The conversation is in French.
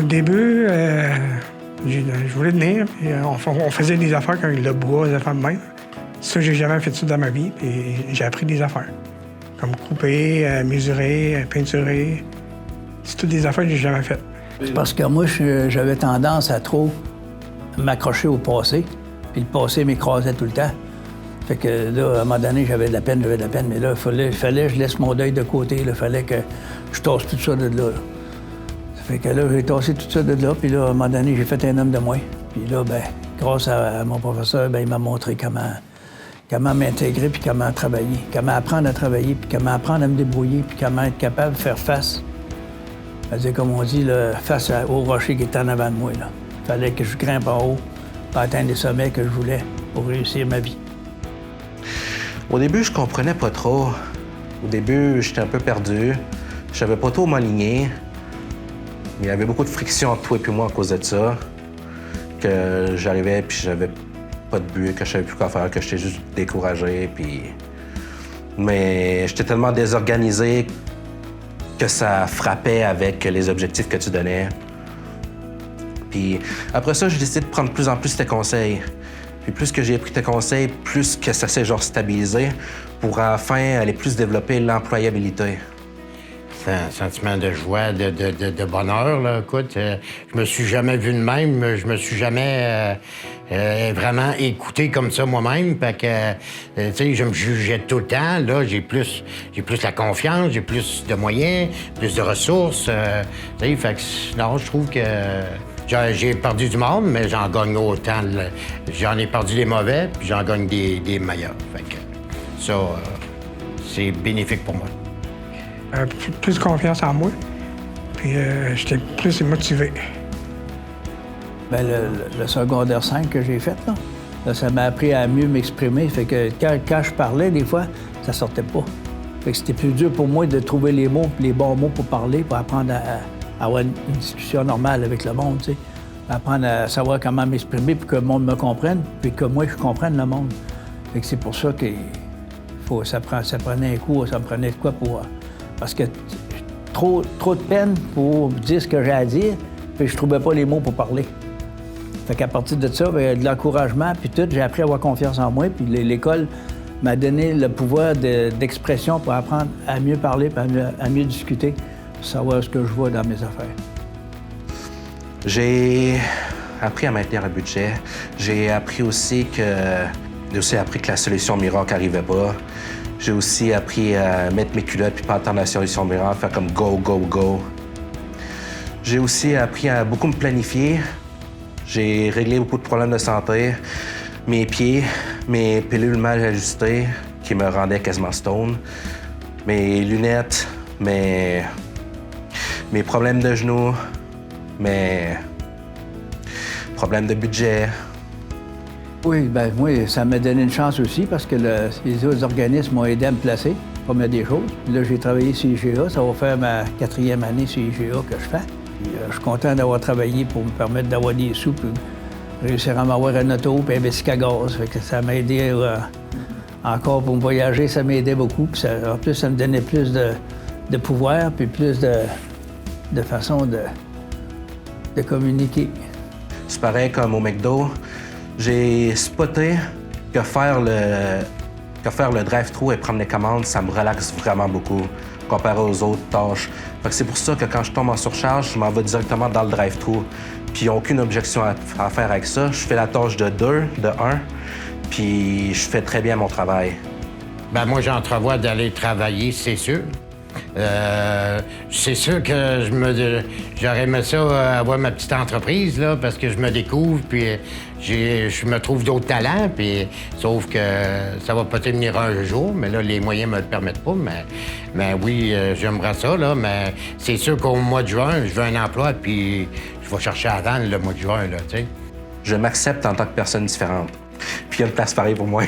début, je voulais tenir. Puis, on faisait des affaires avec le bois, des affaires de même. Ça, j'ai jamais fait ça dans ma vie. Puis j'ai appris des affaires. Comme couper, mesurer, peinturer. C'est toutes des affaires que j'ai jamais faites. Parce que moi, j'avais tendance à trop m'accrocher au passé. Puis le passé m'écrasait tout le temps. Fait que là, à un moment donné, j'avais de la peine. Mais là, il fallait que je laisse mon deuil de côté. Il fallait que je tasse tout ça de là. Ça fait que là, j'ai tassé tout ça de là. Puis là, à un moment donné, j'ai fait un homme de moi. Puis là, ben, grâce à mon professeur, ben, il m'a montré comment m'intégrer puis comment travailler. Comment apprendre à travailler puis comment apprendre à me débrouiller puis comment être capable de faire face. C'est-à-dire, comme on dit, là, face au rocher qui est en avant de moi. Il fallait que je grimpe en haut pour atteindre les sommets que je voulais pour réussir ma vie. Au début, je comprenais pas trop. Au début, j'étais un peu perdu. Je savais pas trop m'aligner. Il y avait beaucoup de friction entre toi et moi à cause de ça. Que j'arrivais puis j'avais pas de but, que je savais plus quoi faire, que j'étais juste découragé. Puis... Mais j'étais tellement désorganisé que ça frappait avec les objectifs que tu donnais. Puis après ça, j'ai décidé de prendre de plus en plus tes conseils. Puis plus que j'ai pris tes conseils, plus que ça s'est genre stabilisé pour enfin aller plus développer l'employabilité. C'est un sentiment de joie, de bonheur, là. Écoute, je me suis jamais vu de même, je me suis jamais vraiment écouté comme ça moi-même. Fait que, tu sais, je me jugeais tout le temps. Là, j'ai plus la confiance, j'ai plus de moyens, plus de ressources. Tu sais, fait que, non, je trouve que j'ai perdu du monde, mais j'en gagne autant. J'en ai perdu les mauvais, puis j'en gagne des meilleurs. Fait que ça, c'est bénéfique pour moi. Plus confiance en moi. Puis j'étais plus motivé. Bien, le secondaire 5 que j'ai fait, là, ça m'a appris à mieux m'exprimer. Fait que quand je parlais, des fois, ça sortait pas. Fait que c'était plus dur pour moi de trouver les mots, les bons mots pour parler, pour apprendre à avoir une discussion normale avec le monde, tu sais. Apprendre à savoir comment m'exprimer pour que le monde me comprenne, puis que moi, je comprenne le monde. Fait que c'est pour ça que ça prenait un coup, ça me prenait de quoi pour... Parce que trop de peine pour dire ce que j'ai à dire, puis je trouvais pas les mots pour parler. Fait qu'à partir de ça, bien, de l'encouragement, puis tout, j'ai appris à avoir confiance en moi, puis l'école m'a donné le pouvoir d'expression pour apprendre à mieux parler, puis à mieux discuter, pour savoir ce que je vois dans mes affaires. J'ai appris à maintenir un budget. J'ai appris aussi que la solution miracle n'arrivait pas. J'ai aussi appris à mettre mes culottes puis pas attendre la solution miracle, faire comme go, go, go. J'ai aussi appris à beaucoup me planifier. J'ai réglé beaucoup de problèmes de santé. Mes pieds, mes pilules mal ajustées qui me rendaient quasiment stone. Mes lunettes, mes problèmes de genoux, mes problèmes de budget. Oui, bien, moi, ça m'a donné une chance aussi parce que les autres organismes m'ont aidé à me placer, comme des choses. Puis là, j'ai travaillé sur IGA. Ça va faire ma 4e année sur IGA que je fais. Puis, je suis content d'avoir travaillé pour me permettre d'avoir des sous, puis réussir à m'avoir un auto, puis un bicycle à gaz. Fait que ça m'a aidé encore pour me voyager, ça m'aidait beaucoup. Puis en plus, ça me donnait plus de pouvoir, puis plus de façon de communiquer. C'est pareil comme au McDo. J'ai spoté que faire le drive-thru et prendre les commandes, ça me relaxe vraiment beaucoup comparé aux autres tâches. Fait que c'est pour ça que quand je tombe en surcharge, je m'en vais directement dans le drive-thru. Puis il n'y a aucune objection à faire avec ça. Je fais la tâche de 2, de 1, puis je fais très bien mon travail. Ben moi, j'entrevois d'aller travailler, c'est sûr. C'est sûr que j'aurais aimé ça avoir ma petite entreprise, là, parce que je me découvre, puis je me trouve d'autres talents, puis sauf que ça va peut-être venir un jour, mais là, les moyens me le permettent pas, mais oui, j'aimerais ça, là, mais c'est sûr qu'au mois de juin, je veux un emploi, puis je vais chercher à vendre le mois de juin, là, tu sais. Je m'accepte en tant que personne différente. Puis il y a une place pareille pour moi.